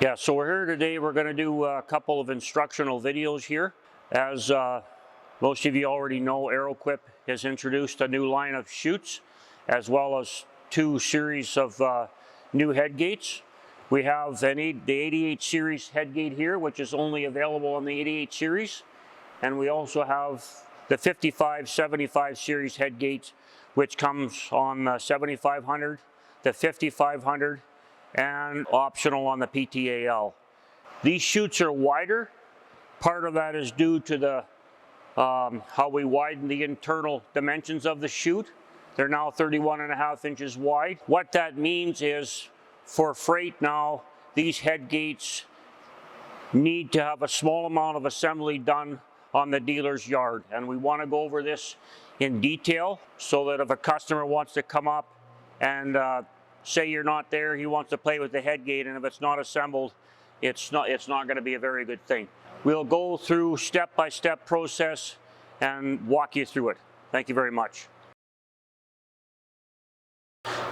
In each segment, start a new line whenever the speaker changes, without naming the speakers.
Yeah, so we're here today. We're going to do a couple of instructional videos here. As most of you already know, Arrowquip has introduced a new line of chutes, as well as two series of new head gates. We have the 88 series head gate here, which is only available on the 88 series. And we also have the 55-75 series head gate, which comes on the 7500, the 5500, and optional on the PTAL. These chutes are wider. Part of that is due to the how we widen the internal dimensions of the chute. They're now 31.5 inches wide. What that means is, for freight now, these head gates need to have a small amount of assembly done on the dealer's yard. And we want to go over this in detail so that if a customer wants to come up and say you're not there, he wants to play with the head gate, and if it's not assembled, it's not going to be a very good thing. We'll go through step-by-step process and walk you through it. Thank you very much.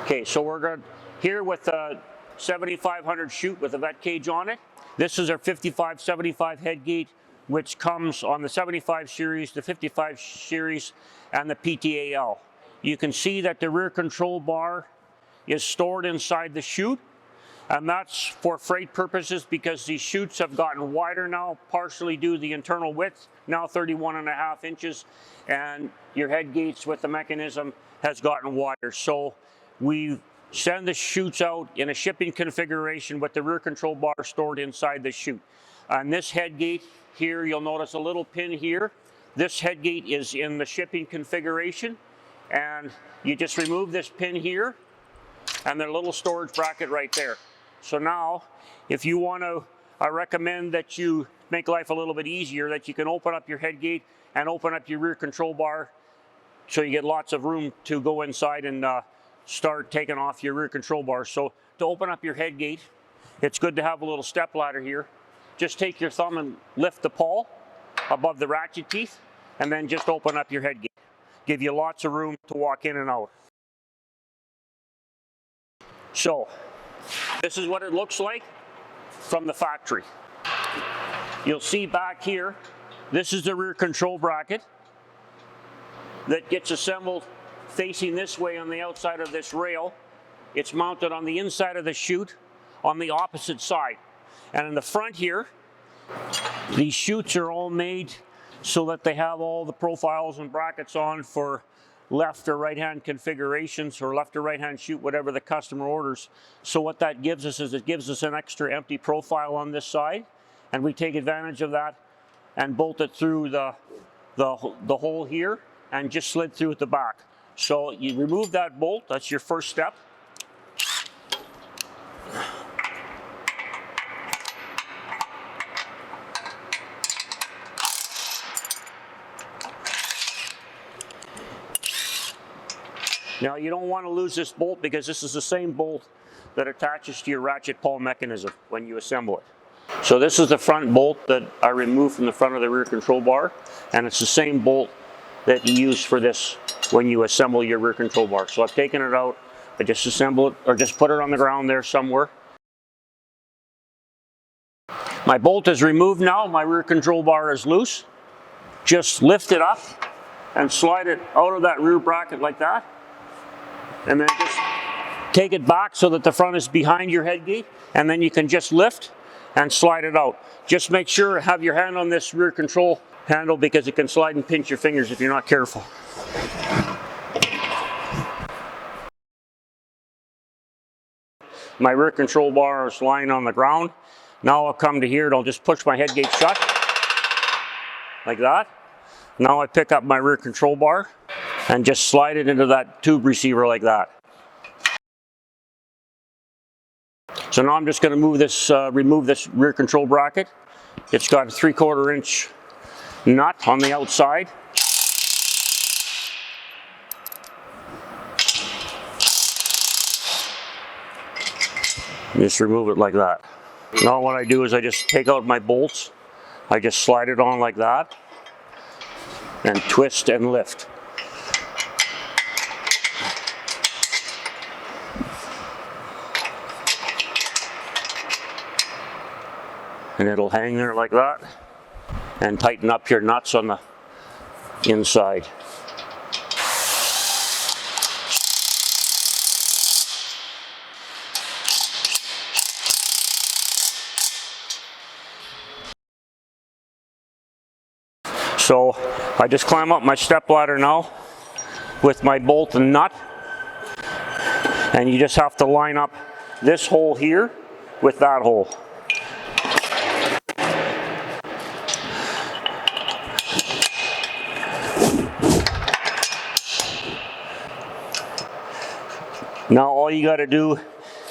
Okay, so we're going here with a 7500 chute with a vet cage on it. This is our 55-75 head gate, which comes on the 75 series, the 55 series, and the PTAL. You can see that the rear control bar is stored inside the chute, and that's for freight purposes because these chutes have gotten wider now, partially due to the internal width, now 31.5 inches, and your head gates with the mechanism has gotten wider. So we send the chutes out in a shipping configuration with the rear control bar stored inside the chute. On this head gate here, you'll notice a little pin here. This head gate is in the shipping configuration, and you just remove this pin here, and there's a little storage bracket right there. So now, if you want to, I recommend that you make life a little bit easier, that you can open up your head gate and open up your rear control bar so you get lots of room to go inside and start taking off your rear control bar. So to open up your head gate, it's good to have a little step ladder here. Just take your thumb and lift the pawl above the ratchet teeth, and then just open up your head gate. Give you lots of room to walk in and out. So, this is what it looks like from the factory. You'll see back here, this is the rear control bracket that gets assembled facing this way on the outside of this rail. It's mounted on the inside of the chute on the opposite side. And in the front here, these chutes are all made so that they have all the profiles and brackets on for left or right hand configurations, or left or right hand chute, whatever the customer orders. So what that gives us is it gives us an extra empty profile on this side, and we take advantage of that and bolt it through the hole here and just slid through at the back. So you remove that bolt, that's your first step. Now you don't want to lose this bolt because this is the same bolt that attaches to your ratchet pawl mechanism when you assemble it. So this is the front bolt that I removed from the front of the rear control bar, and it's the same bolt that you use for this when you assemble your rear control bar. So I've taken it out, I just assemble it, or just put it on the ground there somewhere. My bolt is removed now, my rear control bar is loose. Just lift it up and slide it out of that rear bracket like that. And then just take it back so that the front is behind your head gate, and then you can just lift and slide it out. Just make sure to have your hand on this rear control handle because it can slide and pinch your fingers if you're not careful. My rear control bar is lying on the ground. Now I'll come to here and I'll just push my head gate shut like that. Now I pick up my rear control bar and just slide it into that tube receiver like that. So now I'm just going to remove this rear control bracket. It's got a 3/4 inch nut on the outside. Just remove it like that. Now what I do is I just take out my bolts. I just slide it on like that and twist and lift. and it'll hang there like that, and tighten up your nuts on the inside. So I just climb up my step ladder now with my bolt and nut, and you just have to line up this hole here with that hole. Now all you got to do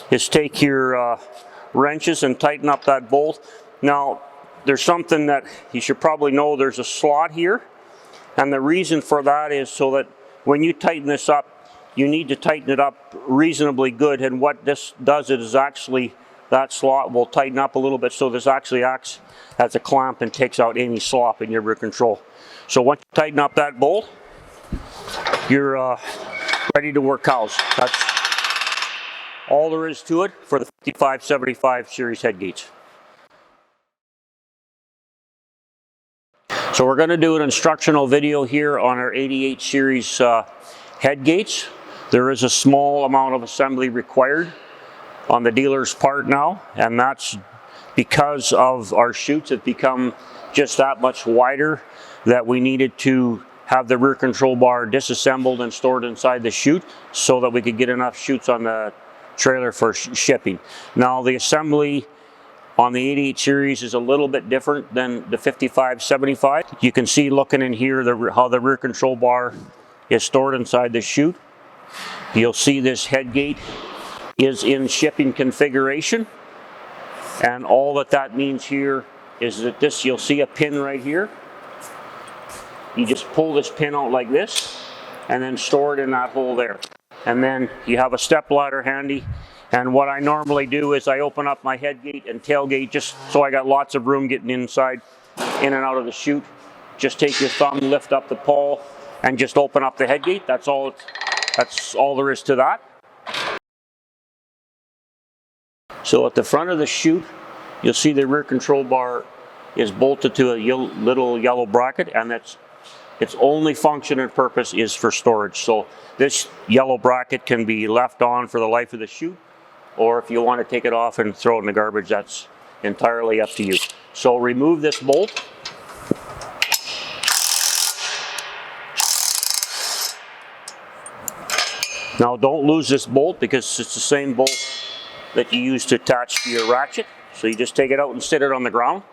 is take your wrenches and tighten up that bolt. Now there's something that you should probably know. There's a slot here, and the reason for that is so that when you tighten this up, you need to tighten it up reasonably good, and what this does is actually that slot will tighten up a little bit, so this actually acts as a clamp and takes out any slop in your rear control. So once you tighten up that bolt, you're ready to work cows. That's all there is to it for the 55-75 series head gates. So we're going to do an instructional video here on our 88 series head gates. There is a small amount of assembly required on the dealer's part now, and that's because of our chutes have become just that much wider that we needed to have the rear control bar disassembled and stored inside the chute so that we could get enough chutes on the trailer for shipping. Now the assembly on the 88 series is a little bit different than the 55-75. You can see looking in here how the rear control bar is stored inside the chute. You'll see this head gate is in shipping configuration, and all that means here is that this, you'll see a pin right here. You just pull this pin out like this and then store it in that hole there. And then you have a step ladder handy. And what I normally do is I open up my head gate and tailgate just so I got lots of room getting inside, in and out of the chute. Just take your thumb, lift up the pawl, and just open up the head gate. That's all there is to that. So at the front of the chute, you'll see the rear control bar is bolted to a little yellow bracket, and its only function and purpose is for storage. So this yellow bracket can be left on for the life of the chute, or if you want to take it off and throw it in the garbage, that's entirely up to you. So remove this bolt. Now don't lose this bolt because it's the same bolt that you use to attach to your ratchet. So you just take it out and sit it on the ground.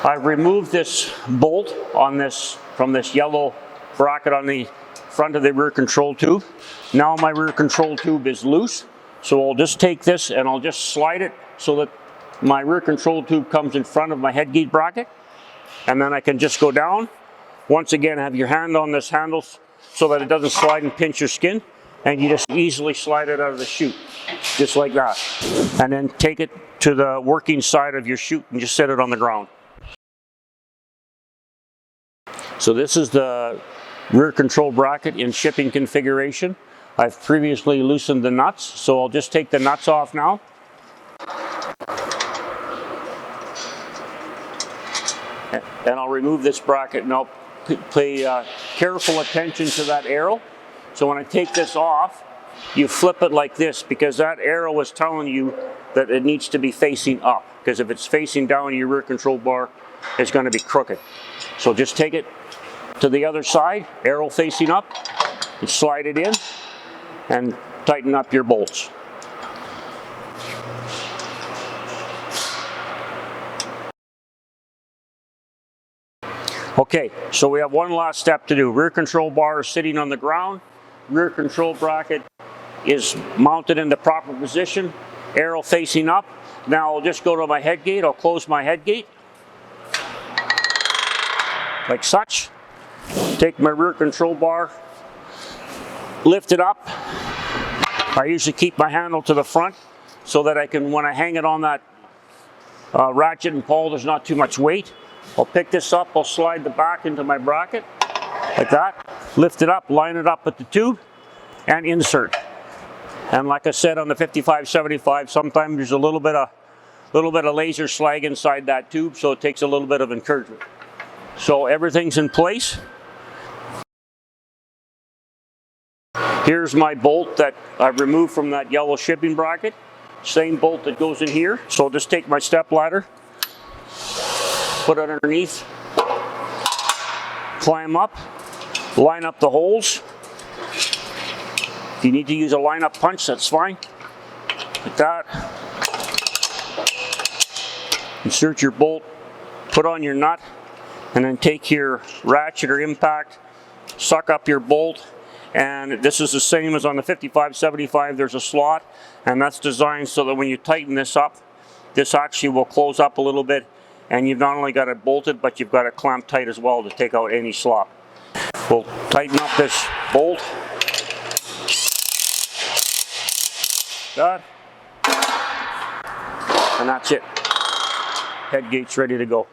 I've removed this bolt from this yellow bracket on the front of the rear control tube. Now my rear control tube is loose, so I'll just take this and I'll just slide it so that my rear control tube comes in front of my head gate bracket, and then I can just go down. Once again, have your hand on this handle so that it doesn't slide and pinch your skin, and you just easily slide it out of the chute, just like that. And then take it to the working side of your chute and just set it on the ground. So this is the rear control bracket in shipping configuration. I've previously loosened the nuts, so I'll just take the nuts off now. And I'll remove this bracket, and I'll pay careful attention to that arrow. So when I take this off, you flip it like this, because that arrow is telling you that it needs to be facing up, because if it's facing down, your rear control bar is going to be crooked. So just take it to the other side, arrow facing up, and slide it in and tighten up your bolts. Okay, so we have one last step to do. Rear control bar is sitting on the ground. Rear control bracket is mounted in the proper position, arrow facing up. Now I'll just go to my head gate. I'll close my head gate like such. Take my rear control bar, lift it up. I usually keep my handle to the front so that I can, when I hang it on that ratchet and pawl, there's not too much weight. I'll pick this up, I'll slide the back into my bracket like that, lift it up, line it up with the tube, and insert. And like I said, on the 55-75, sometimes there's a little bit of laser slag inside that tube, so it takes a little bit of encouragement. So everything's in place. Here's my bolt that I've removed from that yellow shipping bracket. Same bolt that goes in here. So I'll just take my step ladder, put it underneath, climb up, line up the holes. If you need to use a line-up punch, that's fine. Like that. Insert your bolt, put on your nut, and then take your ratchet or impact, suck up your bolt. And this is the same as on the 55-75. There's a slot, and that's designed so that when you tighten this up, this actually will close up a little bit, and you've not only got it bolted, but you've got it clamped tight as well to take out any slop. We'll tighten up this bolt. That. And that's it. Head gate's ready to go.